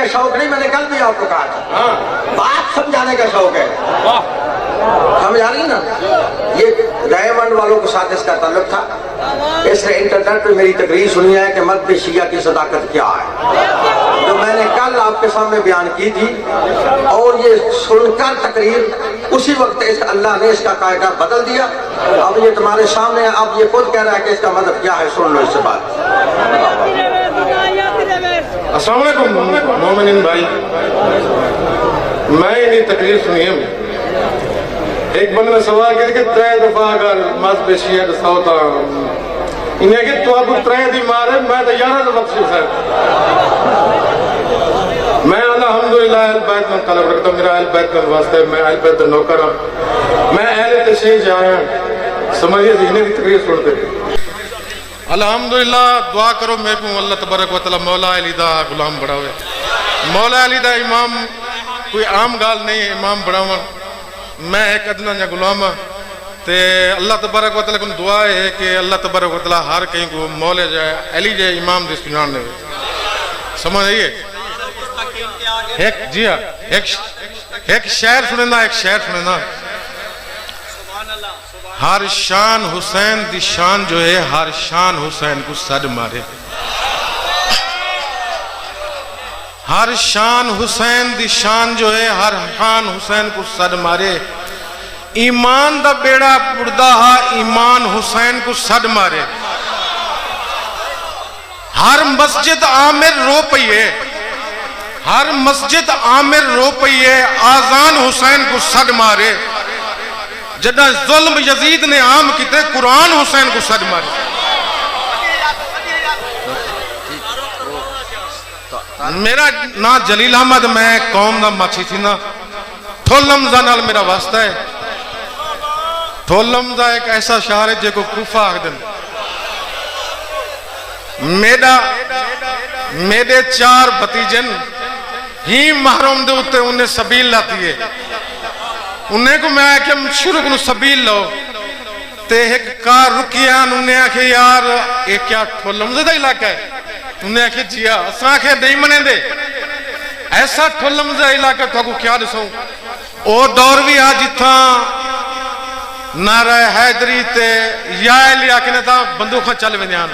शौक नहीं, मैंने कल भी आपको कहा था, बात समझाने का शौक है। समझा रही ना, ये डायमंड वालों के साथ इसका ताल्लुक था। इसने इंटरनेट पे मेरी तकरीर सुनी है कि मद्द शिया की सदाकत क्या है, जो मैंने कल आपके सामने बयान की थी। और ये सुनकर तकरीर उसी वक्त इस अल्लाह ने इसका कायदा बदल दिया। अब ये तुम्हारे सामने, अब ये खुद कह रहा है कि इसका मतलब क्या है, सुन लो इससे बात। अस्सलाम वालेकुम मोमिनीन भाई, मैं इन्हीं तकरीर सुनी है। एक बंदे ने सवाल किया कि 3 दफा अगर मत पेशिया दसाओ इन्हें कि तो अब 3 दी मारे, मैं तो 11 बख्शिश है। मैं अल्हम्दुलिल्लाह अहल बैत में तलब रखता हूँ, मेरा अहल बैत में वास्ते, मैं अहल बैत नौकर हूँ, मैं अहल तशरीह जाया समझिए इन्हें की तकरीर सुनते। अल्हम्दुलिल्लाह दुआ करो मेरे को अल्लाह तबारक व तआला मौला अली दा गुलाम बढ़ावे। मौला अली दा इमाम कोई आम गाल नहीं है, इमाम बढ़ावा। मैं एक अदना जा गुलाम ते अल्लाह तबारक व तआला को दुआ है कि अल्लाह तबारक व तआला हर कहीं को मौले जाए अली जाए इमाम दी सुनान दे। समझ आइए? एक जी हाँ, एक शेर सुनना, एक शेर सुनना। हर शान हुसैन दी शान जो है, हर शान हुसैन को सद मारे। हर शान हुसैन दी शान जो है, हर शान हुसैन को सद मारे। ईमान दा बेड़ा बुड़दा हा, ईमान हुसैन को सद मारे। हर मस्जिद आमिर रो पई है, हर मस्जिद आमिर रो पई है, आजान हुसैन को सद मारे। जदा जुल्म यजीद ने आम किते, कुरान हुसैन को सद मारे। मेरा ना जलील अहमद, मैं कौम दा माछी थी ना। थोलमजा नाल मेरा वास्ता है। थोलमजा एक ऐसा शहर है जो कूफा आखदे। मेरे 4 भतीजन ही महरम दे उत्ते उन्हें सबील लाती है। उन्हें को मैं आख्या शुरू को सबील लो ते एक कार रुकिया। उन्हें आखे यार ये क्या थोलमजे दा इलाका है? उन्हें आखे जी हाँ। असा आखे नहीं मने दे, ऐसा थोलमजा इलाका तो क्या दसो। ओ दौर भी आ जिथा नारा हैदरी ते या लिया के ता बंदूक चल वेंदियां।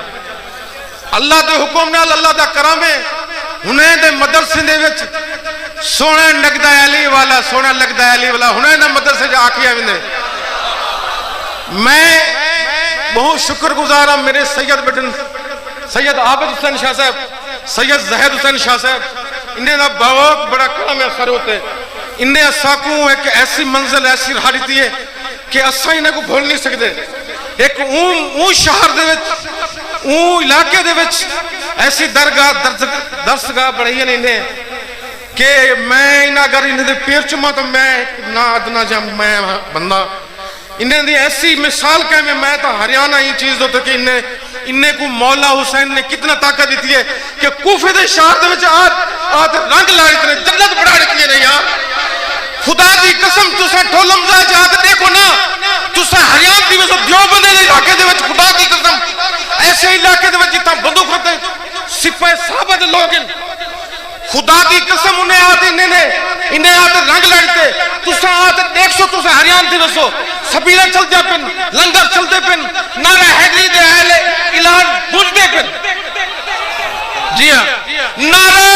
अल्लाह के हुक्म नाल, अल्लाह दा करम है। उन्हें दे मदरसे दे विच सोना लगदा अली वाला, सोना लगदा अली वाला, हुने ना मदरसे जा आखिया विंदे। मैं बहुत शुक्रगुजार हूं मेरे सैयद बेटन सैयद आबिद हुसैन शाह साहब, सैयद जहद हुसैन शाह साहब। इन्हें ना बहुत बड़ा काम है खर होते। इन्हें साकू एक ऐसी मंजिल ऐसी राह दी है कि असा इन्हें को भूल नहीं सकते। एक ऊ शहर दे विच, ऊ इलाके दे विच ऐसी दरगाह दरसगाह बढ़ाई है इन्हें कि मैं इन्हें अगर इन्हें पेड़ चुमा तो मैं ना अदना जा मैं बंदा। इन्हें दी ऐसी मिसाल क्या में, मैं तो हरियाणा ये चीज होते कि इन्हें को मौला हुसैन ने कितना ताकत दी है कि कूफे दे शहर दे विच आज रंग ला इतने जन्नत बढ़ा दी है। यार खुदा दी कसम तुसा ठोलमजा जाके देखो ना, तुसा हरियाणा दी वजह देवबंद दे इलाके दे विच खुदा दी कसम ऐसे इलाके दे विच जिथा बंदूक होते सिपाही साहब दे लोग खुदा की कसम उन्हें आते इन्हें आते रंग लड़ते। तुसा आते देख सो, तुसा हरियाणा दी वसो सबीला चलते पिन, लंगर चलते पिन, नारा हैदरी दे आले ऐलान बुझते पिन। जी हाँ, नारा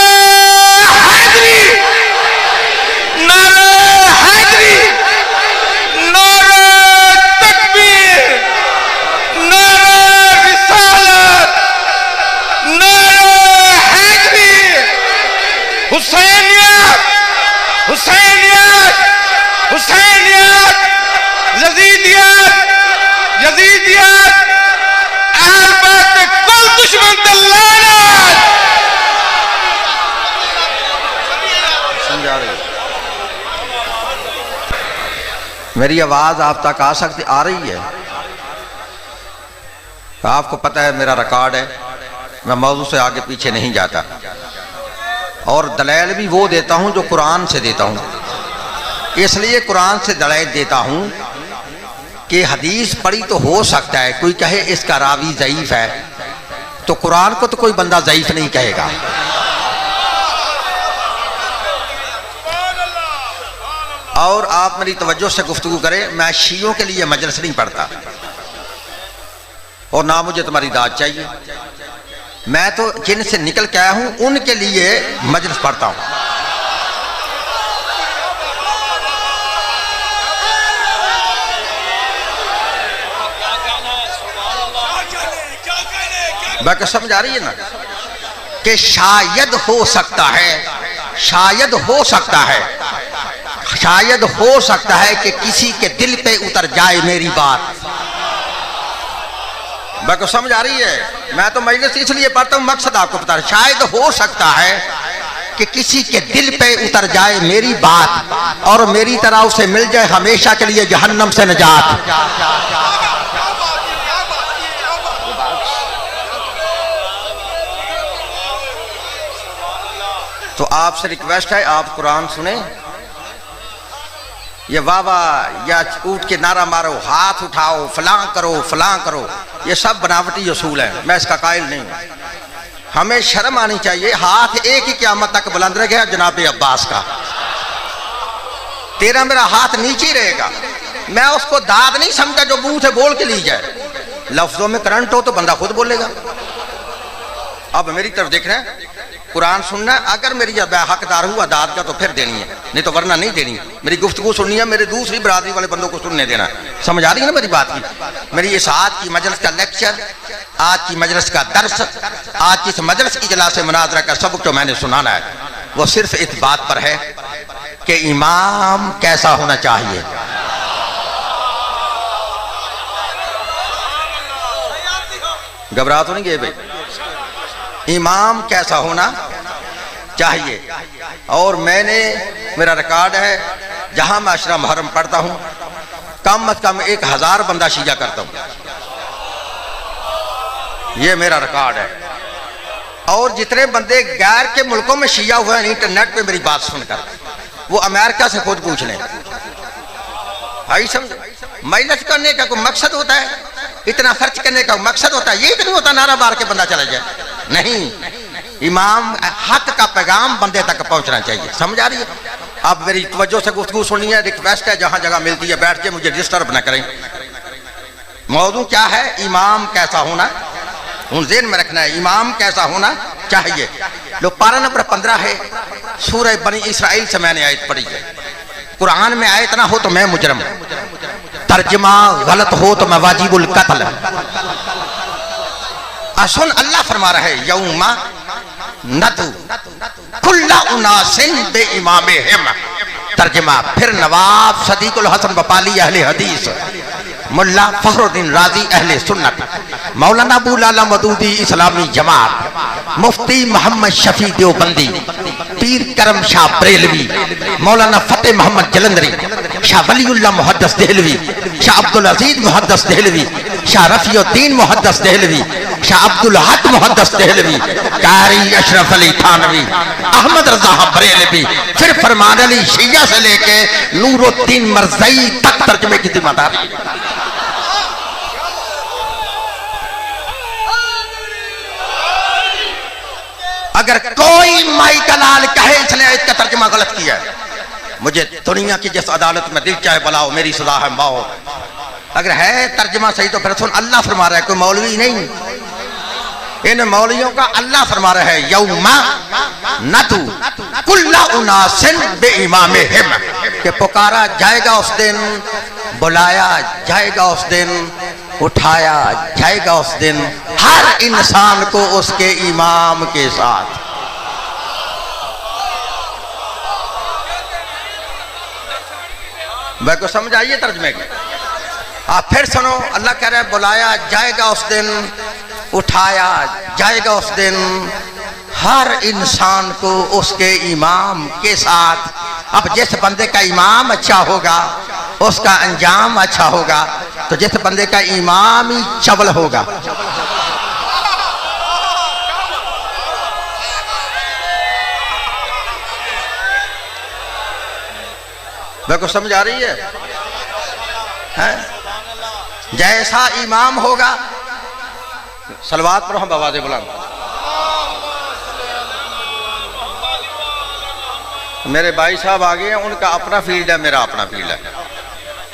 हैदरी, नारा हैदरी, नारा तकबीर, नारा रिसालत, नारा हैदरी, हुसैनियत, हुसैनियत, हुसैनियत, यजीदियत, यजीदियत, अहल बैत पे कुल दुश्मन पे लानत। समझा रही? मेरी आवाज आप तक आ रही है? आपको पता है मेरा रिकॉर्ड है, मैं मौजू से आगे पीछे नहीं जाता और दलाइल भी वो देता हूं जो कुरान से देता हूं। इसलिए कुरान से दलाइल देता हूं कि हदीस पढ़ी तो हो सकता है कोई कहे इसका रावी ज़ईफ है, तो कुरान को तो कोई बंदा ज़ईफ नहीं कहेगा। और आप मेरी तवज्जो से गुफ्तगू करें। मैं शियों के लिए मजलिस नहीं पढ़ता और ना मुझे तुम्हारी दाद चाहिए। मैं तो जिनसे निकल के आया हूं उनके लिए मजलिस पढ़ता हूं। बाकी समझ आ रही है ना कि शायद हो सकता है, शायद हो सकता है, शायद हो सकता है कि किसी के दिल पे उतर जाए मेरी बात। बाकी समझ आ रही है। मैं तो मजलिस इसलिए पढ़ता हूं, मकसद आपको बता रहा। शायद हो सकता है कि किसी के दिल पे उतर जाए मेरी बात और मेरी तरह उसे मिल जाए हमेशा के लिए जहन्नम से निजात। तो आपसे रिक्वेस्ट है, आप कुरान सुने। ये वाह या उठ के नारा मारो, हाथ उठाओ, फलां करो फलां करो, ये सब बनावटी असूल है। मैं इसका कायल नहीं हूं। हमें शर्म आनी चाहिए। हाथ एक ही क़यामत तक बुलंद रह गया जनाब अब्बास का। तेरा मेरा हाथ नीचे रहेगा। मैं उसको दाद नहीं समझा जो मुंह से बोल के ली जाए। लफ्जों में करंट हो तो बंदा खुद बोलेगा। अब मेरी तरफ देख रहे हैं, कुरान सुनना। अगर मेरी हकदार हुआ दाद का तो फिर देनी है, नहीं तो वरना नहीं देनी। मेरी गुफ्तगू सुननी है, मेरे दूसरी बरादरी वाले बंदों को सुनने देना। समझ आ रही है ना मेरी बात की। मेरी इस आज की मजलिस का लेक्चर, आज की मजलिस का दर्स, आज की इस मजलिस की इजलास से मुनाजरा का सबक जो मैंने सुनाना है वो सिर्फ इस बात पर है कि इमाम कैसा होना चाहिए। घबरा तो नहीं गए भाई? इमाम कैसा होना चाहिए। और मैंने, मेरा रिकॉर्ड है, जहां मैं अशरा मुहर्रम पढ़ता हूं कम अज कम 1000 बंदा शीजा करता हूं। ये मेरा रिकॉर्ड है। और जितने बंदे गैर के मुल्कों में शिया हुए हैं इंटरनेट पे मेरी बात सुनकर, वो अमेरिका से खुद पूछ लें। भाई समझ, मजलिस करने का कोई मकसद होता है? इतना खर्च करने का मकसद होता है? ये तो नहीं होता नारा मार के बंदा चला जाए। नहीं, इमाम हक का पैगाम बंदे तक पहुंचना चाहिए। समझ आ रही है? अब मेरी तवज्जो से गुफ्तगू सुननी है। रिक्वेस्ट है, जहां जगह मिलती है बैठ के, मुझे डिस्टर्ब न करें। मौजू क्या है? इमाम कैसा होना, उन ज़हन में रखना है। इमाम कैसा होना चाहिए। लो पारा नंबर 15 है, सूरह बनी इसराइल से मैंने आयत पढ़ी है। कुरान में आयत ना हो तो मैं मुजरम, तर्जमा गलत हो तो मैं वाजिबुल कत्ल। सुन, अल्लाह फरमा रहा है, यौमा नदु कुल्ला उनासिन बे इमामिहिम। तर्जमा फिर नवाब सदीकुल हसन बपाली अहले हदीस, मुल्ला फखरुद्दीन राजी अहले सुन्नत, मौलाना अबू लाला मदूदी इस्लामी जमात, मुफ्ती मोहम्मद शफी देवबंदी, पीर करम शाह बरेलवी, मौलाना फतेह मोहम्मद जलंधरी, शाह वलीउल्लाह मुहद्दिस देहलवी, शाह अब्दुल अजीज मुहद्दिस देहलवी, शाह रफीउद्दीन मुहद्दिस देहलवी, शाह अब्दुल हक मुहद्दिस देहलवी, कारी अशरफ अली थानवी, अहमद रजा बरेलवी, फिर फरमान अली शिया से लेके नूरुद्दीन मरज़ई तक तर्जुमे की जिम्मेदारी। अगर कोई माई का लाल कहे इसने इसका तर्जुमा गलत किया है, मुझे दुनिया की जिस अदालत में दिल चाहे बुलाओ, मेरी सजा है मौत। अगर है तर्जुमा सही तो फिर सुन, अल्लाह फरमा रहा है, कोई मौलवी नहीं। इन मौलवियों का अल्लाह फरमा रहा है, यौमा नदु कुल्ला उनासिन बे इमामिहिम, कि पुकारा जाएगा उस दिन, बुलाया जाएगा उस दिन, उठाया जाएगा उस दिन हर इंसान को उसके इमाम के साथ। मैं को समझ आइए तर्जमे की। आप फिर सुनो, अल्लाह कह रहा है बुलाया जाएगा उस दिन, उठाया जाएगा उस दिन हर इंसान को उसके इमाम के साथ। अब जिस बंदे का इमाम अच्छा होगा उसका अंजाम अच्छा होगा, तो जिस बंदे का इमाम ही चबल होगा, मेरे को समझ आ रही है? जैसा इमाम होगा, सलवात पढ़ो हम आवाज़ें बुलंद, मेरे भाई साहब आ गए हैं, उनका अपना फील्ड है, मेरा अपना फील्ड है।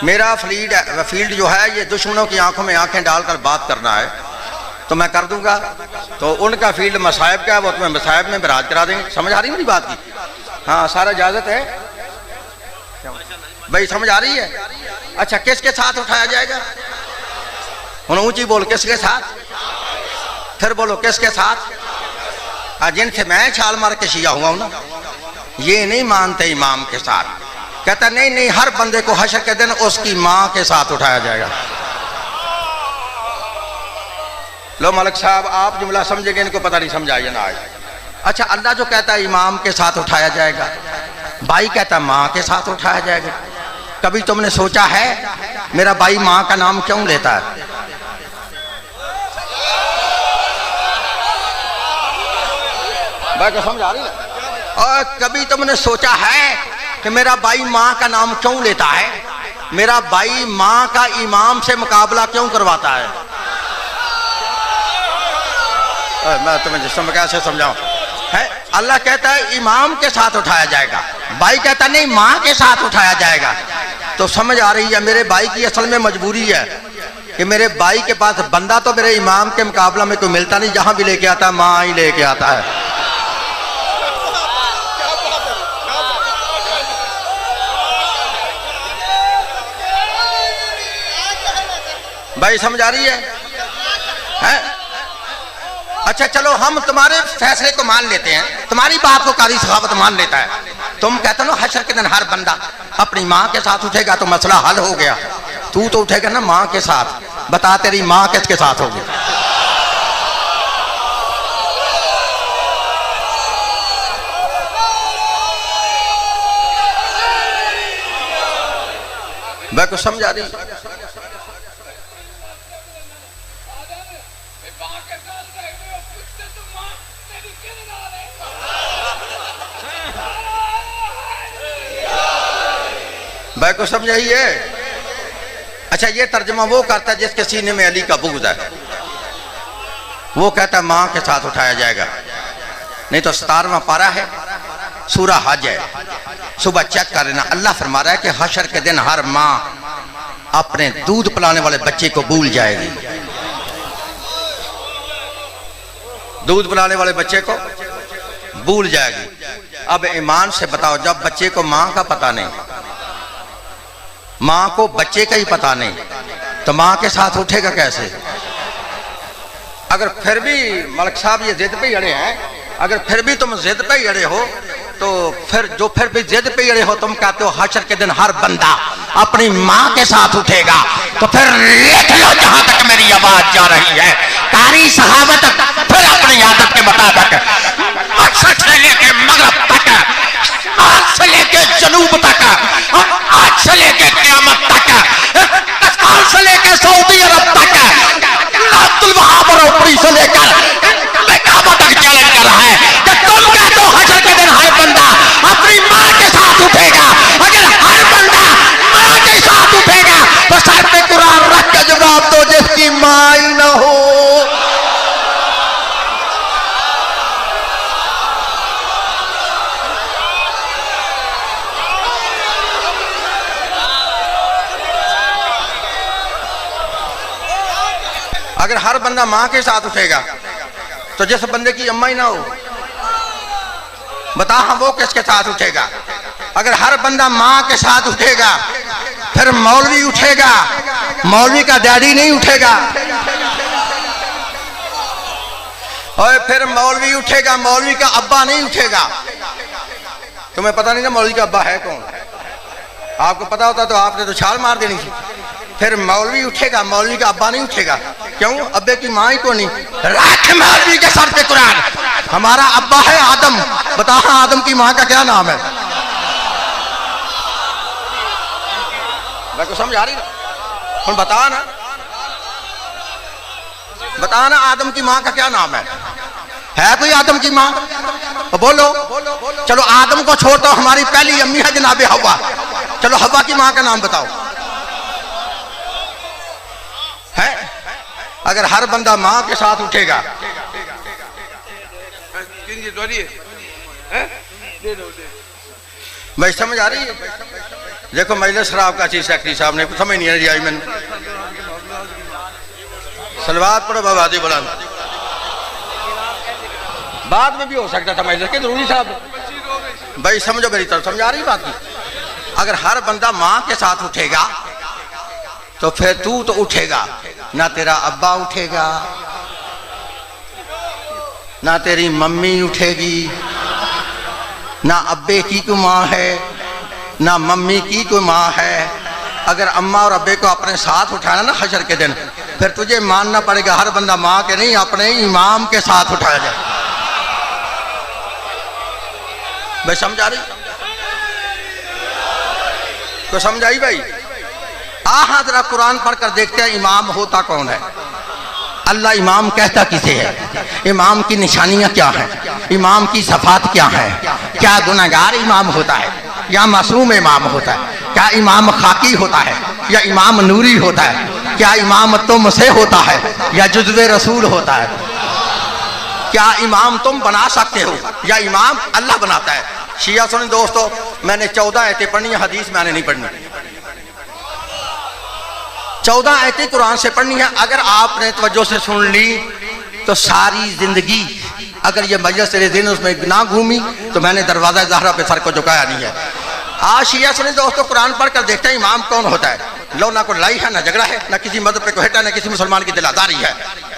मेरा फील्ड जो है ये दुश्मनों की आंखों में आंखें डालकर बात करना है, तो मैं कर दूंगा। तो उनका फील्ड मसाइब का है, वो तुम्हें मसाइब में बराज करा देंगे। समझ आ रही मेरी बात की? हाँ, सारा इजाजत है भाई, समझ आ रही है? अच्छा, किसके साथ उठाया जाएगा? ऊंची बोल, किसके साथ? फिर बोलो किसके साथ? जिनसे मैं छाल मार के शिया हुआ हूं ना, ये नहीं मानते इमाम के साथ। कहता नहीं नहीं, हर बंदे को हशर के दिन उसकी मां के साथ उठाया जाएगा। लो मलिक साहब, आप जुमला समझेंगे, इनको पता नहीं समझाइए ना आज। अच्छा, अल्लाह जो कहता है इमाम के साथ उठाया जाएगा, भाई कहता है मां के साथ उठाया जाएगा। कभी तुमने सोचा है मेरा भाई मां का नाम क्यों लेता है? भाई को समझ आ रही ना? और कभी तुमने सोचा है कि मेरा भाई मां का नाम क्यों लेता है? मेरा भाई मां का इमाम से मुकाबला क्यों करवाता है? मैं तुम्हें जिसम कैसे समझाऊं? है अल्लाह कहता है इमाम के साथ उठाया जाएगा, भाई कहता नहीं मां के साथ उठाया जाएगा। तो समझ आ रही है मेरे भाई की असल में मजबूरी है कि मेरे भाई के पास बंदा तो मेरे इमाम के मुकाबला में कोई मिलता नहीं, जहां भी लेके आता है मां ही लेके आता है। भाई समझ आ रही है? अच्छा चलो, हम तुम्हारे फैसले को मान लेते हैं, तुम्हारी बात को कारी सखावत मान लेता है। तुम कहते हो ना हशर के दिन हर बंदा अपनी मां के साथ उठेगा तो मसला हल हो गया। तू तो उठेगा ना मां के साथ, बता तेरी मां किसके साथ होगी? मैं कुछ समझा रही? भाई को समझाइए। अच्छा, ये तर्जमा वो करता है जिसके सीने में अली का बुग़्ज़ है, वो कहता है मां के साथ उठाया जाएगा। नहीं तो 17वां पारा है, सूरा हज है, सुबह चेक कर लेना। अल्लाह फरमा रहा है कि हशर के दिन हर मां अपने दूध पिलाने वाले बच्चे को भूल जाएगी। दूध पिलाने वाले बच्चे को भूल जाएगी। अब ईमान से बताओ, जब बच्चे को मां का पता नहीं, मां को बच्चे का ही पता नहीं, तो मां के साथ उठेगा कैसे? अगर फिर भी मलिक साहब ये जिद पे अड़े हैं, अगर फिर भी तुम जिद पे अड़े हो, तो फिर भी जिद पे अड़े हो, तुम कहते हो हशर के दिन हर बंदा अपनी मां के साथ उठेगा, तो फिर लिख लो जहां तक मेरी आवाज जा रही है, कारी सहाबत फिर अपनी आदत के मुताबिक मकसद से लेके मगरब तक, आज से लेके जनूब तक, आज से लेके क़यामत तक, कतार से लेके सऊदी अरब तक, अब्दुल वहाब और ऊपरी से लेकर काबा तक चैलेंज कर रहा है कि तुम कहते हो हशर के दिन हर बंदा अपनी मां के साथ उठेगा। अगर हर बंदा मां के साथ उठेगा तो सर पे कुरान रख के जवाब दो जिसकी मां ही ना हो। अगर हर बंदा मां के साथ उठेगा तो जिस बंदे की अम्मा ही ना हो, बता हम वो किसके साथ उठेगा? अगर हर बंदा मां के साथ उठेगा फिर मौलवी उठेगा, मौलवी का डैडी नहीं उठेगा। और फिर मौलवी उठेगा, मौलवी का अब्बा नहीं उठेगा। तुम्हें पता नहीं ना मौलवी का अब्बा है कौन? आपको पता होता तो आपने तो छाल मार देनी थी। फिर मौलवी उठेगा, मौलवी का अब्बा नहीं उठेगा। क्यों? अब्बे की मां ही को नहीं। रख मौलवी के सर पे कुरान, हमारा अब्बा है आदम, बता आदम की मां का क्या नाम है? मैं को समझ आ रही ना? हम बता ना, बताना आदम की मां का क्या नाम है कोई आदम की मां? बोलो। चलो आदम को छोड़ दो, हमारी पहली अम्मी है जनाबे हव्वा। चलो हव्वा की मां का नाम बताओ। है अगर हर बंदा मां के साथ उठेगा, भाई समझ आ रही है? देखो मजलिस शराब का चीज सेक्रेटरी साहब ने समझ नहीं आई मैंने। सलवात पढ़ो बाबा दी बुलंद। बाद में भी हो सकता था मजलिस के जरूरी साहब। भाई समझो मेरी तरफ, समझ आ रही बात की? अगर हर बंदा माँ के साथ उठेगा तो फिर तू तो उठेगा, ना तेरा अब्बा उठेगा, ना तेरी मम्मी उठेगी, ना अब्बे की कोई माँ है, ना मम्मी की कोई माँ है। अगर अम्मा और अब्बे को अपने साथ उठाना ना हशर के दिन, फिर तुझे मानना पड़ेगा हर बंदा माँ के नहीं अपने इमाम के साथ उठाया जाए। भाई समझ आ रही? तो समझ आई भाई? हाँ जरा कुरान पढ़कर देखते हैं इमाम होता कौन है। अल्लाह इमाम कहता किसे है, इमाम की निशानियां क्या हैं, इमाम की सफात क्या है, क्या गुनाहगार इमाम होता है या मासूम इमाम होता है, क्या इमाम खाकी होता है या इमाम नूरी होता है, क्या इमाम तुम से होता है या जुज़्वे रसूल होता है, क्या इमाम तुम बना सकते हो या इमाम अल्लाह बनाता है। शिया सुन दोस्तों, मैंने 14 आयतें पढ़नी है, हदीस मैंने नहीं पढ़नी। 14 आयतें कुरान से पढ़नी है। अगर आपने तवज्जो से सुन ली तो सारी जिंदगी, अगर ये मजलिस तेरे दिन उसमें ना घूमी तो मैंने दरवाजा ज़हरा पे सर को झुकाया नहीं है। आज शिया सुनी दोस्तों, कुरान पढ़कर देखते हैं इमाम कौन होता है। लो ना कोई लड़ाई है, ना झगड़ा है, ना किसी मदद पे कोई हेटा, ना किसी मुसलमान की दिलादारी है।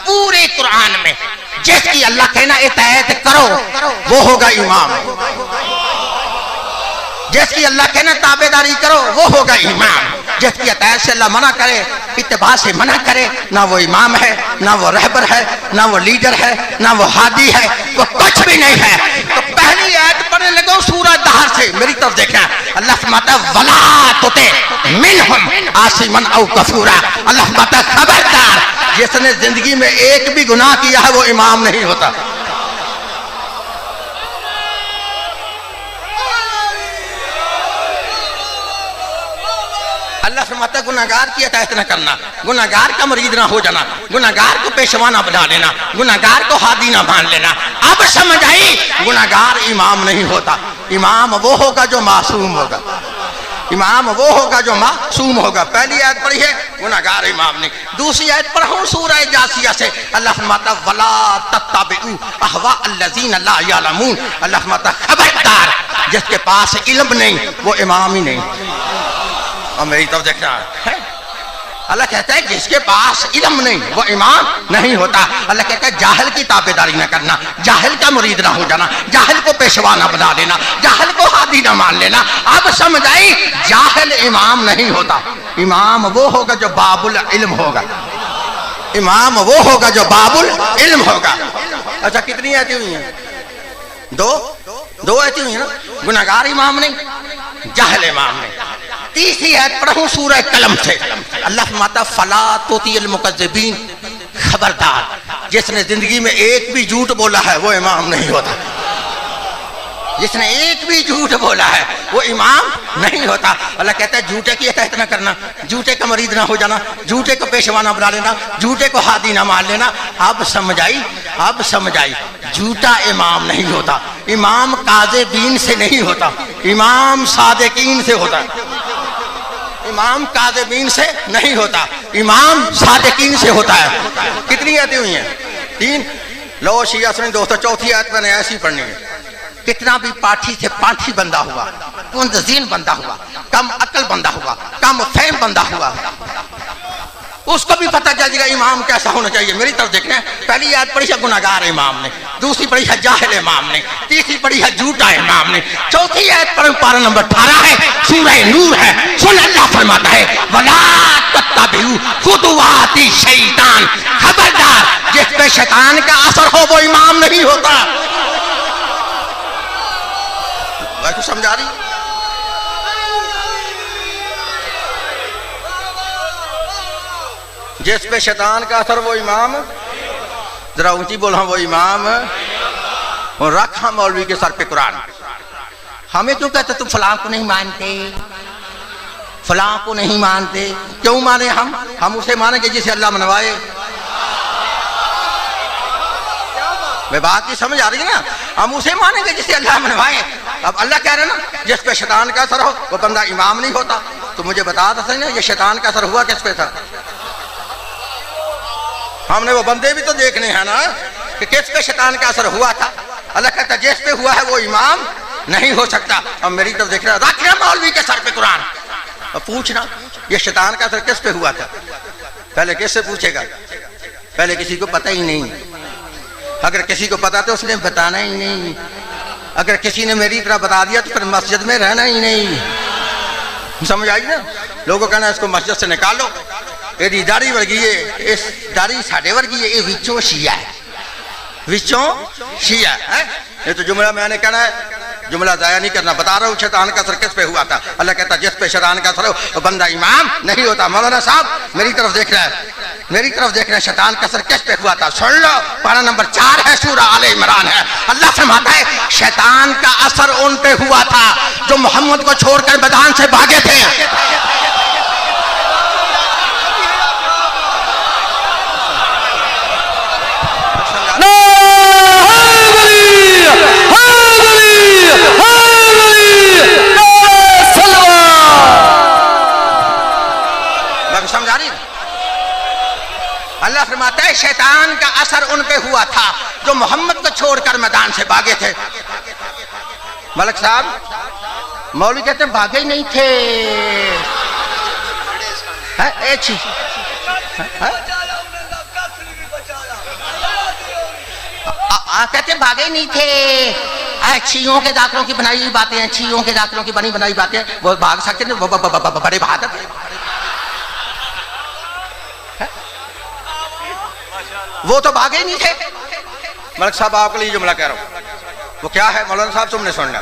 पूरे कुरान में जिसकी अल्लाह कहना इताअत करो वो होगा इमाम, जिसकी अल्लाह कहना ताबेदारी करो वो होगा इमाम, जिसकी इताअत से अल्लाह मना करे, इत्तिबा से मना करे, ना वो इमाम है, ना वो रहबर है, ना वो लीडर है, ना वो हादी है, वो कुछ भी नहीं है। तो पहली आयत पढ़ने लगो सूरह दहर से, मेरी तरफ देखना। अल्लाह फरमाता वला तुते मिनहुम आसिमन औ कफूरा। अल्लाह फरमाता खबरदार, जिसने जिंदगी में एक भी गुनाह किया है वो इमाम नहीं होता। अल्लाह फरमाता गुनाहगार की इताअत न करना, गुनाहगार का मुरीद ना हो जाना, गुनाहगार को पेशवा ना बना लेना, गुनाहगार को हादी ना मान लेना। अब समझ आई, गुनाहगार इमाम नहीं होता। इमाम वो होगा जो मासूम होगा, इमाम वो होगा जो मासूम होगा। पहली आयत पढ़ी है, गुनाहगार इमाम नहीं। दूसरी आयत पढ़ो सूरह जासिया से। अल्लाह फरमाता वला तत्तबिउ अहवा अल्लज़ीना ला यअलमून। अल्लाह फरमाता खबरदार, जिसके पास इल्म नहीं वो इमाम ही नहीं। और मेरी तरफ देखना है, अल्लाह कहता है जिसके पास इल्म नहीं वो इमाम नहीं होता। अल्लाह कहता है जाहिल की ताबेदारी ना करना, जाहिल का मुरीद ना हो जाना, जाहिल को पेशवा ना बना लेना, जाहिल को हादी ना मान लेना। अब समझ आई, जाहिल इमाम नहीं होता। इमाम वो होगा जो बाबुल इल्म होगा, इमाम वो होगा जो बाबुल इल्म होगा। अच्छा कितनी आयतें हुई हैं? दो आयतें हुई हैं ना। गुनाहगार इमाम नहीं, जाहिल इमाम नहीं। तीसरी आयत पढ़ूं सूरह कलम से। अल्लाह फरमाता फला तुतिल मुकज़्ज़िबीन। खबरदार, जिसने जिंदगी में एक भी झूठ बोला है वो इमाम नहीं होता। जिसने एक भी झूठ बोला है वो इमाम नहीं होता। अल्लाह कहता है झूठे की इताअत न करना, झूठे का मरीद ना हो जाना, झूठे को पेशवा ना बना लेना, झूठे को हादी ना मान लेना। अब समझ आई, अब समझ आई, झूठा इमाम नहीं होता। इमाम काज़िबीन से नहीं होता, इमाम सादिकीन से होता। इमाम काज़िबीन से नहीं होता, इमाम सादिकीन से होता है। कितनी आयतें हुई हैं? 3। लो शिया सुनी दोस्तों, चौथी आयत मैंने ऐसी पढ़नी है। कितना भी पाठी से पाठी बंदा हुआ, कुंदजीन बंदा हुआ, कम अकल बंदा हुआ, कम फहम बंदा हुआ, उसको भी पता चल जाएगा इमाम कैसा होना चाहिए। मेरी तरफ देखना। पहली आयत पढ़ी है गुनाहगार इमाम ने, दूसरी पढ़ी है जाहिल इमाम ने, तीसरी पढ़ी है झूठा इमाम ने, चौथी आयत पढ़ी पारा नंबर 18 है, सूरह नूर है। सुन अल्लाह फरमाता है वला तत्तबिउ खुतुवाति शैतान। खबरदार, जिस पे शैतान का असर हो वो इमाम नहीं होता। भाई समझा रही? जिस पे शैतान का असर वो इमाम, जरा ऊंची बोला वो इमाम। और रखा मौलवी के सर पे कुरान। हमें क्यों कहते तुम फलां को नहीं मानते, फलां को नहीं मानते? क्यों माने हम उसे मानेंगे जिसे अल्लाह मनवाए। वे बात की समझ आ रही है ना? हम उसे मानेंगे जिसे अल्लाह मनवाए। अब अल्लाह कह रहे ना जिस पे शैतान का असर हो वो बंदा इमाम नहीं होता। तो मुझे बता दो सही ना, ये शैतान का असर हुआ किस पे था? हमने वो बंदे भी तो देखने हैं ना कि किस पे शैतान का असर हुआ था। अल्लाह कहता जिस पे हुआ है वो इमाम नहीं हो सकता। अब मेरी तरफ देख रहा, रख रहा मौलवी के सर पे कुरान, अब पूछना ये शैतान का असर किस पे हुआ था? पहले किससे पूछेगा? पहले किसी को पता ही नहीं। अगर किसी को पता तो उसने बताना ही नहीं। अगर किसी ने मेरी तरह बता दिया तो फिर मस्जिद में रहना ही नहीं। समझ आई ना? लोगों कहना इसको मस्जिद से निकालो, यदि दाढ़ी वर्गी है, इस दाढ़ी साढ़े वर्गी है, ये विचों शिया है, विचों शिया है। ये तो जुमला मैंने कहना है, जुमला जाया नहीं करना। बता रहा हूँ शैतान का असर किस पे हुआ था। अल्लाह कहता जिस पे शैतान का असर हो वो बंदा इमाम नहीं होता। मौलाना साहब मेरी तरफ देख रहा है, मेरी तरफ देख रहे हैं, शैतान का असर किस पे हुआ था? सुन लो, पारा नंबर 4 है, सूरा आले इमरान है। अल्लाह फरमाता है शैतान का असर उन पे हुआ था जो मोहम्मद को छोड़कर मैदान से भागे थे। समझा रही? अल्लाह फरमाता है शैतान का असर उन पे हुआ था जो मोहम्मद को छोड़कर मैदान से भागे थे। मलिक साहब मौलवी कहते हैं भागे ही नहीं थे। कहते भागे ही नहीं थे। छियों के दाखिलों की बनाई हुई बातें हैं, छियों के दाखिलों की बनी बनाई बातें, वो भाग सकते थे, बड़े बहादुर। वो तो भागे ही नहीं थे। मलिक साहब आपके लिए जुमला कह रहा हूं, वो क्या है मौलाना साहब तुमने सुनना।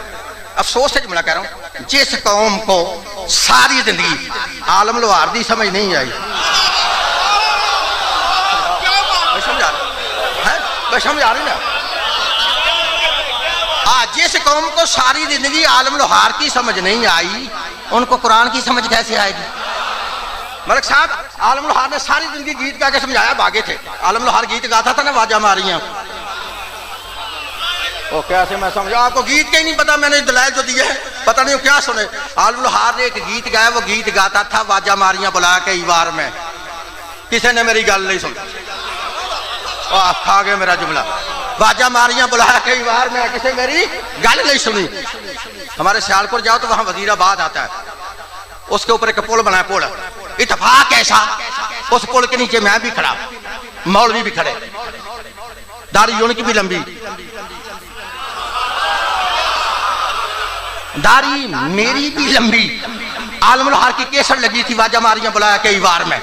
अफसोस से जुमला कह रहा हूं, जिस कौम को सारी जिंदगी आलम लोहार दी समझ नहीं आई, समझा रही ना? जिस कौम को सारी जिंदगी आलम लोहार की समझ नहीं आई उनको कुरान की समझ कैसे आएगी? मलिक साहब आलम लोहार ने सारी जिंदगी गीत गा के समझाया, भागे थे। आलम लोहार गीत गाता था ना, वाजा मारियां। ओ कैसे मैं समझा? आपको गीत का ही नहीं पता, मैंने दलाइल जो दिए हैं पता नहीं क्या सुने। आलम लोहार ने एक गीत गाया, वो गीत गाता था वाजा मारियां बुला के इवार में। किसी ने मेरी गल नहीं सुनी, आप खा गए मेरा जुमला। वाजा मारियां बुला के इवार में, किसी मेरी गल नहीं सुनी। हमारे सियालपुर जाओ तो वहां वजीराबाद आता है, उसके ऊपर एक पुल बना है, पुल इत्तेफाक ऐसा, उस पुल के नीचे मैं भी खड़ा, मौलवी भी खड़े, दाढ़ी उनकी भी लंबी, दाढ़ी मेरी भी लंबी। आलम लोहार की केसर लगी थी वाजा मारियां बुलाया कई बार में,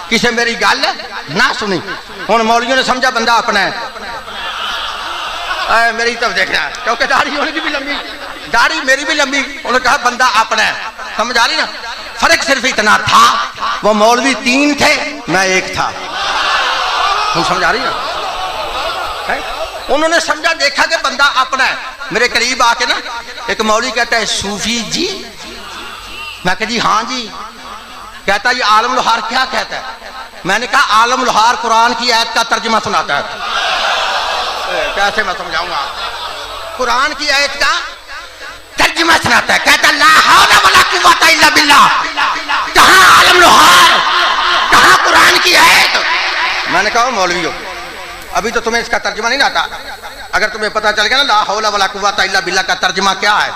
किसे मेरी गल ना सुनी। हुण मौलवियों ने समझा बंदा अपना है, मेरी तरफ देखना, क्योंकि दाढ़ी उनकी भी लंबी, दाढ़ी मेरी भी लंबी, उन्होंने कहा बंदा अपना है। समझ आ रही ना? फर्क सिर्फ इतना था, वो मौलवी 3 थे, मैं 1 था। तुम समझ आ रही ना? उन्होंने समझा, देखा कि बंदा अपना है। मेरे करीब आके ना एक मौलवी कहता है सूफी जी, मैं कहा जी हाँ जी। कहता ये आलम लोहार क्या कहता है? मैंने कहा आलम लोहार कुरान की आयत का तर्जुमा सुनाता है। कैसे मैं समझाऊंगा? कुरान की आयत का तर्जुमा सुनाता है। कहता ला हौला वला कुव्वता इल्ला बिल्लाह। कहां आलम लोहार, कहां कुरान की आयत? मैंने कहा मौलवियों अभी तो तुम्हें इसका तर्जुमा नहीं आता, अगर तुम्हें पता चल गया ना ला हौला वला कुव्वता इल्ला बिल्लाह का तर्जुमा क्या है,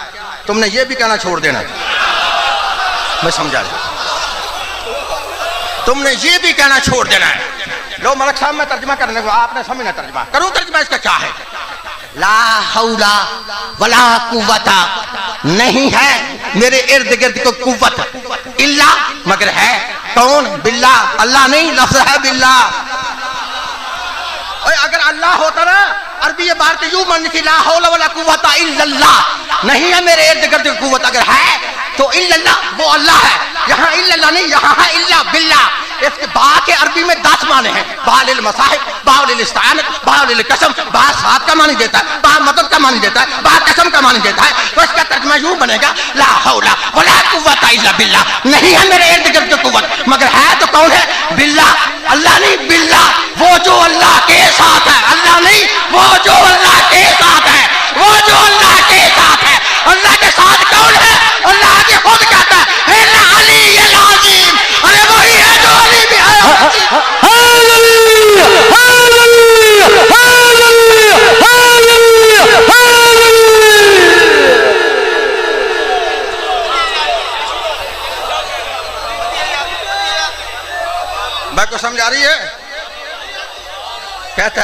तुमने ये भी कहना छोड़ देना। मैं समझा, तुमने ये भी कहना छोड़ देना है। लो मलिक साहब मैं तर्जुमा करने को, आपने समझना तर्जुमा करूं। तर्जुमा इसका क्या है? ला हौला वला कुव्वता, नहीं है मेरे इर्द गिर्द को कुव्वत, इल्ला मगर है कौन? बिल्ला, अल्लाह नहीं, लफ्ज है बिल्ला। अगर अल्लाह होता ना, अरबी ये बात यूं मन की ला हौला वला कुव्वता इल्लल्लाह, नहीं है मेरे इर्द गिर्द कुव्वत, अगर है तो इल्लल्लाह वो अल्लाह है। यहाँ इल्लल्लाह नहीं, यहाँ है इल्ला बिल्ला। इसके बा के अरबी में 10 माने हैं, बा लिल मसाहिब, बा लिल इस्तानत, बा लिल कसम। बा साथ का मानी देता है, बा मदद का मानी देता है, बा कसम का मानी देता है। तो इसका तर्जुमा यूं बनेगा ला हौला वला कुव्वता इल्ला बिल्ला, नहीं है मेरे इर्द गिर्द कुव्वत, मगर है तो कौन है? बिल्ला, अल्लाह नहीं, बिल्ला, वो जो अल्लाह के साथ है। अल्लाह नहीं, वो जो अल्लाह के साथ है, वो जो अल्लाह के साथ है। अल्लाह के साथ कौन है? आपको समझ आ रही है? कहता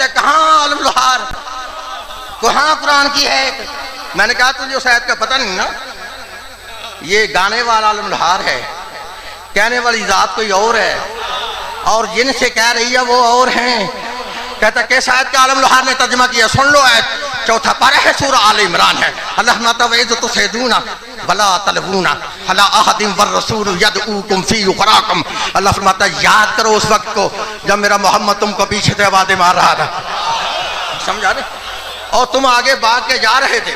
है कहाँ आलम लोहार, कहाँ कुरान की है? मैंने कहा तुझे उस आयत का पता नहीं ना, ये गाने वाला आलम लोहार है, कहने वाली जात कोई और है, और जिनसे कह रही है वो और हैं। कहता किस आयत का आलम लोहार ने तर्जुमा किया? सुन लो, आयत चौथा पारा है, सूरा आल इमरान है। अल्लाह फरमाता है तो तुसैदूना वला तलवूना अला अहदिन वर रसूल यदऊकुम फी उखराकुम। अल्लाह फरमाता है याद करो उस वक्त को जब मेरा मोहम्मद तुमको पीछे से आवाज़ें मार रहा था, समझा रहे? और तुम आगे भाग के जा रहे थे,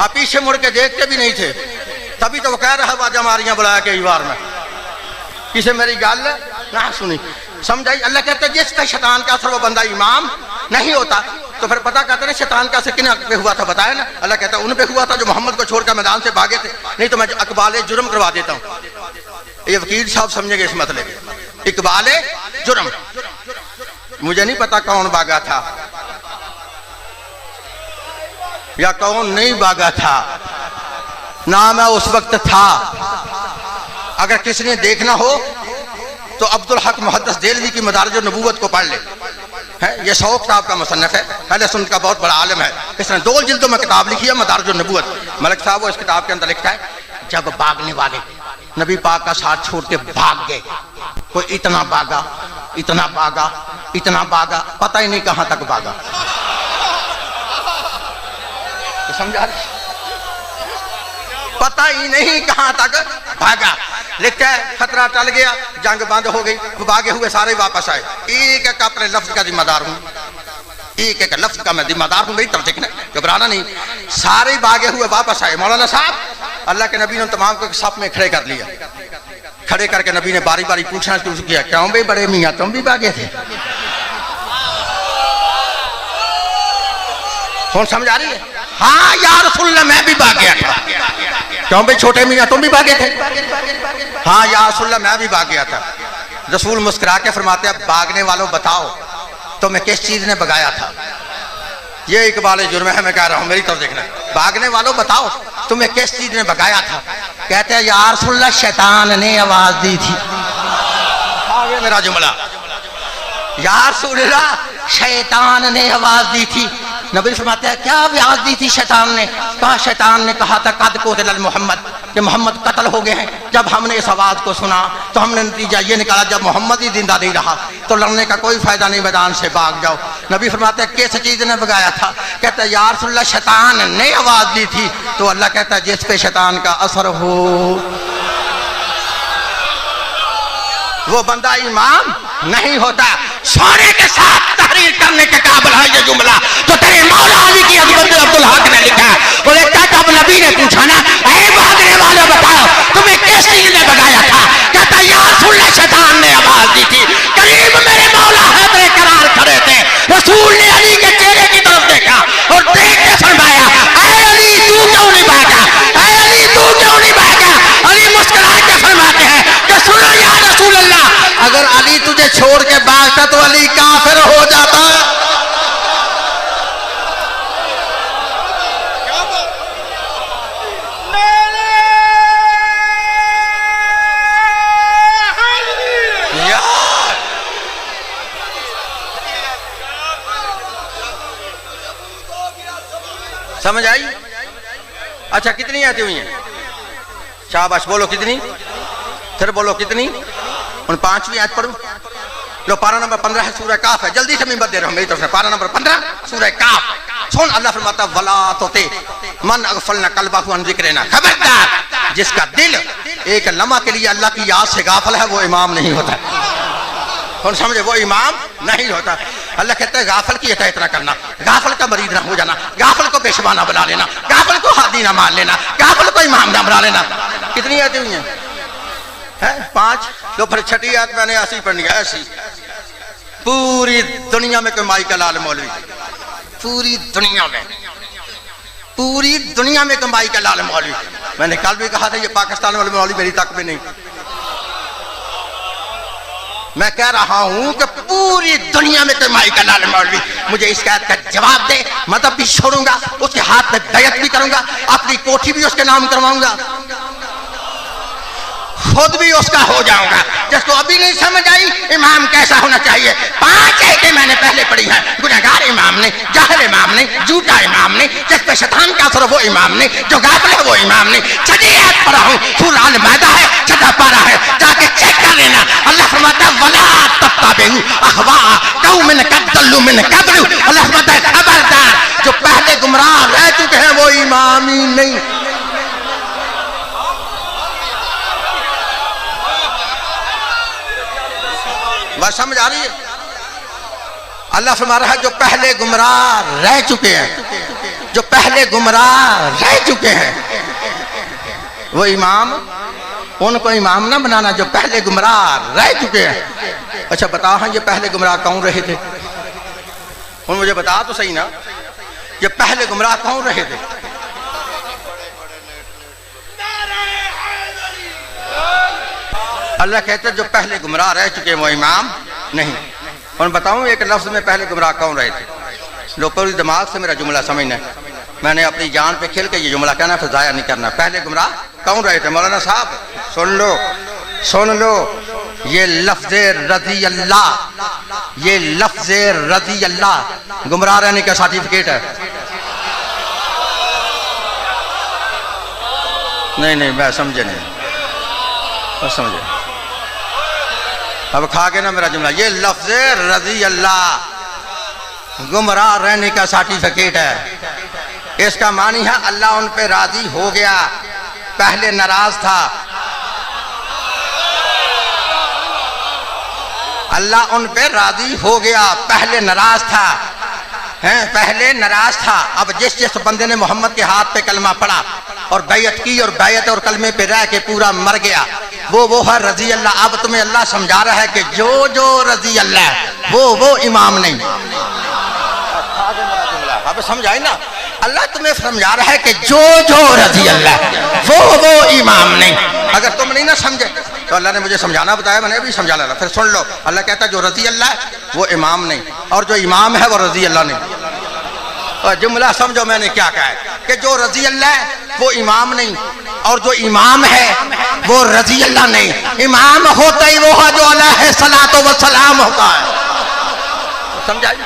आप पीछे मुड़ के देखते भी नहीं थे, तभी तो वो कह रहा आवाज़ हमारियाँ बुलाया के बार में किसे मेरी गल ना सुनी, समझाई? अल्लाह कहते हैं जिसका शैतान का असर वो बंदा इमाम नहीं होता। तो फिर पता कहते हैं शैतान का असर किन पे हुआ था बताया ना? अल्लाह कहता है उन पे हुआ था जो मोहम्मद को छोड़कर मैदान से भागे थे, नहीं तो मैं इकबाल जुर्म करवा देता हूँ। ये वकील साहब समझेंगे इस मतले में, इकबाल जुर्म। मुझे नहीं पता कौन भागा था या कौन नहीं भागा था, ना मैं उस वक्त था। अगर किसी ने देखना हो तो अब्दुल हक मुहद्दिस देलवी की मदारिज नबूवत को पढ़ ले, है ये शौक साहब का मुसन्नफ है, अहले सुन्नत का बहुत बड़ा आलिम है, इसने 2 जिल्दों में किताब लिखी है मदारिज नबूवत। मलिक साहब वो इस किताब के अंदर लिखता है जब भागने वाले नबी पाक का साथ छोड़ के भाग गए, कोई इतना भागा इतना भागा इतना भागा, पता ही नहीं कहां तक भागा। तो समझा रहे? पता ही नहीं कहां तक भागा। लिखता है खतरा टल गया, जंग बंद हो गई, भागे हुए सारे वापस आए। एक एक अपने लफ्ज का जिम्मेदार हूं, एक एक लफ्ज का मैं जिम्मेदार हूं, मेरी तरफ देखना, घबराना नहीं। सारे भागे हुए वापस आए। मौलाना साहब अल्लाह के नबी ने तमाम को सफ में खड़े कर लिया। खड़े करके नबी ने बारी बारी पूछना शुरू किया, क्यों भाई बड़े मियाँ तुम भी भागे थे? कौन समझ आ रही है? हाँ या रसूलल्लाह मैं भी भाग गया था। क्यों भाई छोटे मियाँ तुम भी भागे थे? हाँ या रसूलल्लाह मैं भी भाग गया था। रसूल मुस्कुरा के फरमाते हैं भागने वालों बताओ तुम्हें किस चीज ने भगाया था? ये इकबाल जुर्म है, मैं कह रहा हूं मेरी तरफ देखना। भागने वालों बताओ तुम्हें किस चीज ने भगाया था? कहते हैं या रसूलल्लाह शैतान ने आवाज दी थी। आगे मेरा जुमला, या रसूलल्लाह शैतान ने आवाज दी थी। नबी फरमाते हैं क्या आवाज दी थी शैतान ने? कहा शैतान ने कहा था कद को मोहम्मद, कि मोहम्मद कत्ल हो गए हैं। जब हमने इस आवाज को सुना तो हमने नतीजा ये निकाला जब मोहम्मद ही जिंदा नहीं रहा तो लड़ने का कोई फायदा नहीं, मैदान से भाग जाओ। नबी फरमाते हैं किस चीज ने भगाया था? कहता है या रसूलल्लाह शैतान ने आवाज दी थी। तो अल्लाह कहता है जिस पे शैतान का असर हो वो बंदा इमाम नहीं होता। सोने के साथ तहरीर करने के काबिल है ये जुमला तो तेरे मौला अली की अजमत अब्दुल हक ने लिखा है। बोले तब नबी ने पूछा ना ऐ भागने वाले बताओ तुम्हें किस चीज ने भगाया था? कहता या रसूलल्लाह शैतान ने आवाज दी थी। करीब मेरे मौला हैदर करार खड़े थे, रसूल ने अली के चेहरे की तरफ देखा और देख के फरमाया ऐ अली तू क्यों नहीं भागा? ऐ अली तू क्यों नहीं भागा? अली मुस्कुरा के फरमाते हैं कि सुनो या रसूलल्लाह अगर अली तुझे छोड़ के भागता तो अली काफिर हो जाता। समझ आई? अच्छा कितनी आती हुई हैं? शाबाश, बोलो कितनी? फिर बोलो कितनी? उन 5वीं आयत पढ़ो। लो पारा नंबर 15 है, सूरह काफ है। जल्दी से मैं बता दे रहा हूं मेरी तरफ से। पारा नंबर 15 सूरह काफ। सुन अल्लाह फरमाता वला तोते मन अगफलना कल्बहु अन जिक्रिना। खबरदार जिसका दिल एक लम्हा के लिए अल्लाह की याद से गाफिल है वो इमाम नहीं होता। कौन समझे? वो इमाम नहीं होता। अल्लाह कहता है गाफिल की इताअत ना करना, गाफिल का मरीद ना हो जाना, गाफिल को पेशवाना बना लेना, गाफिल को हादी ना मान लेना, गाफिल को इमाम ना बना लेना। कितनी आती हुई हैं? 5। तो फिर 6ठी आयत मैंने ऐसी पढ़नी है, ऐसी। पूरी दुनिया में कोई माई का लाल मौलवी, पूरी दुनिया में, पूरी दुनिया में कमाई का लाल मौलवी। मैंने कल भी कहा था ये पाकिस्तान वाले मौलवी मेरी तक में नहीं। मैं कह रहा हूं कि पूरी दुनिया में कमाई का लाल मौलवी। मुझे इस बात का जवाब दे, मतलब भी छोड़ूंगा, उसके हाथ में बैत भी करूंगा, अपनी कोठी भी उसके नाम करवाऊंगा। खुद भी उसका हो जाऊंगा। जिसको अभी नहीं समझ आई इमाम कैसा होना चाहिए, 5 आयतें मैंने पहले पढ़ी हैं। गुनहगार इमाम नहीं, जाहिल इमाम नहीं, झूठा इमाम नहीं, जिस पे शैतान का असर वो इमाम नहीं, जो गाफिल है वो इमाम नहीं। 6 आयत पढ़ा हूँ, सूरह अल माइदा है, 6 पारा है, जाके चेक कर लेना। अल्लाह फरमाता है वला तत्तबिउ अहवा कौमिन कद दल्लू मिन क़ब्लु। अल्लाह फरमाता है खबरदार, जो पहले गुमराह रह चुके हैं वो इमाम ही नहीं। बात समझ आ रही है? अल्लाह फरमा रहा है जो पहले गुमराह रह चुके हैं, जो पहले गुमराह रह चुके हैं वो इमाम, उनको इमाम ना बनाना जो पहले गुमराह रह चुके हैं। अच्छा बताओ हाँ ये पहले गुमराह कौन रहे थे? और मुझे बता तो सही ना, ये पहले गुमराह कौन रहे थे? अल्लाह कहते हैं जो पहले गुमराह रह चुके हैं वो इमाम नहीं। और बताऊं एक लफ्ज में पहले गुमराह कौन रहे थे? लो पूरी दिमाग से मेरा जुमला समझना, मैंने अपनी जान पे खेल के ये जुमला कहना, फिर जाया नहीं करना। पहले गुमराह कौन रहे थे? मौलाना साहब सुन लो, सुन लो, ये लफ्ज रज़ी अल्लाह, ये लफ्ज रज़ी अल्लाह गुमराह रहने का सर्टिफिकेट है। नहीं नहीं मैं समझे नहीं, बस समझे, अब खा के ना मेरा जुमला। ये लफ्ज रज़ी अल्लाह गुमराह रहने का सर्टिफिकेट है। इसका मानी है अल्लाह उन पे राजी हो गया, पहले नाराज था। अल्लाह उन पे राजी हो गया, पहले नाराज था, हैं पहले नाराज था। अब जिस जिस बंदे ने मोहम्मद के हाथ पे कलमा पढ़ा और बैयत की और बैयत और कलमे पे रह के पूरा मर गया, वो है रज़ी अल्लाह। अब तुम्हें अल्लाह समझा रहा है कि जो जो रज़ी अल्लाह वो इमाम नहीं। अब समझ आई ना? अल्लाह तुम्हें समझा रहा है कि जो जो रज़ी अल्लाह वो इमाम नहीं। अगर तुम नहीं ना समझे तो अल्लाह ने मुझे समझाना बताया, मैंने भी समझा ला। फिर सुन लो, अल्लाह कहता है जो रज़ी अल्लाह वो इमाम नहीं, और जो इमाम है वो रज़ी अल्लाह नहीं। और जुमला समझो मैंने क्या कहा है कि जो रज़ी अल्लाह वो इमाम नहीं, और जो इमाम है वो रज़ी अल्लाह नहीं। इमाम होता ही वो है जो अलैहि सलातो व सलाम होता है। समझाइए?